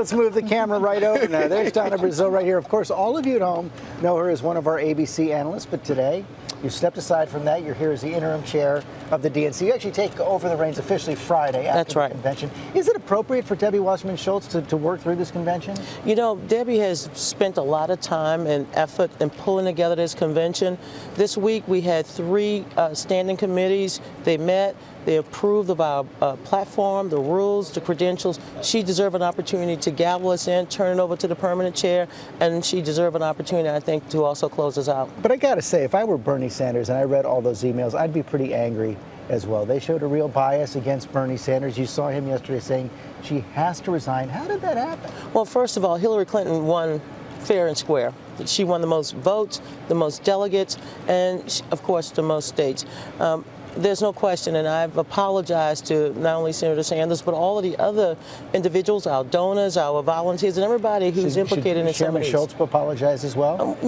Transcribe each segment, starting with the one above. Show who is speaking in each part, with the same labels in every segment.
Speaker 1: Let's move the camera right over now. There's Donna Brazile right here. Of course, all of you at home know her as one of our ABC analysts, but today you stepped aside from that. You're here as the interim chair of the DNC. You actually take over the reins officially Friday after the convention. Is it appropriate for Debbie Wasserman Schultz to work through this convention?
Speaker 2: You know, Debbie has spent a lot of time and effort in pulling together this convention. This week we had three standing committees. They met. They approved of our platform, the rules, the credentials. She deserved an opportunity to gavel us in, turn it over to the permanent chair, and she deserved an opportunity, I think, to also close us out.
Speaker 1: But I got to say, if I were Bernie Sanders and I read all those emails, I'd be pretty angry as well. They showed a real bias against Bernie Sanders. You saw him yesterday saying she has to resign. How did that happen?
Speaker 2: Well, first of all, Hillary Clinton won fair and square. She won the most votes, the most delegates, and, of course, the most states. There's no question, and I've apologized to not only Senator Sanders, but all of the other individuals, our donors, our volunteers, and everybody who's implicated in some of these.
Speaker 1: Chairman Schultz apologize as well?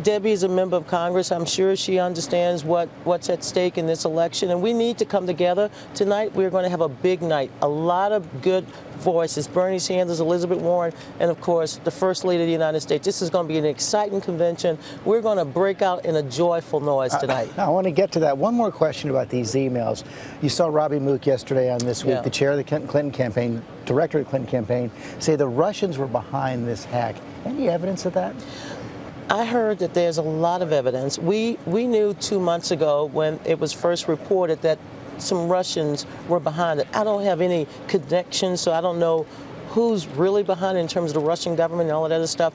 Speaker 2: Debbie is a member of Congress. I'm sure she understands what's at stake in this election, and we need to come together. Tonight, we're going to have a big night. A lot of good voices, Bernie Sanders, Elizabeth Warren, and of course, the First Lady of the United States. This is going to be an exciting convention. We're going to break out in a joyful noise tonight.
Speaker 1: I want to get to that. One more question about these emails. You saw Robbie Mook yesterday on This Week, the chair of the Clinton campaign, director of the Clinton campaign, say the Russians were behind this hack. Any evidence of that?
Speaker 2: I heard that there's a lot of evidence. We knew 2 months ago when it was first reported that some Russians were behind it. I don't have any connections, so I don't know who's really behind it in terms of the Russian government and all that other stuff.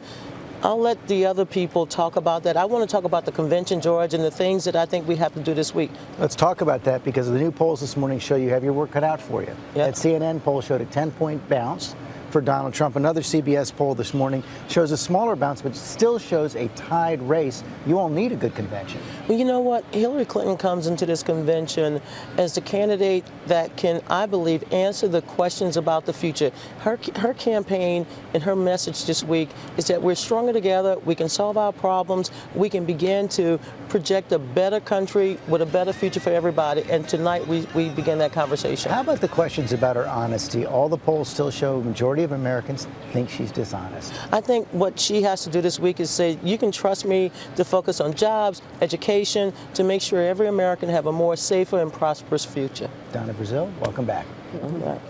Speaker 2: I'll let the other people talk about that. I want to talk about the convention, George, and the things that I think we have to do this week.
Speaker 1: Let's talk about that, because the new polls this morning show you have your work cut out for you. That CNN poll showed a 10-point bounce for Donald Trump. Another CBS poll this morning shows a smaller bounce, but still shows a tied race. You all need a good convention.
Speaker 2: Well, you know what? Hillary Clinton comes into this convention as the candidate that can, I believe, answer the questions about the future. Her campaign and her message this week is that we're stronger together, we can solve our problems, we can begin to project a better country with a better future for everybody, and tonight we begin that conversation.
Speaker 1: How about the questions about her honesty? All the polls still show a majority of Americans think she's dishonest.
Speaker 2: I think what she has to do this week is say, you can trust me to focus on jobs, education, to make sure every American have a more safer and prosperous future.
Speaker 1: Donna Brazile, welcome back.
Speaker 2: All right.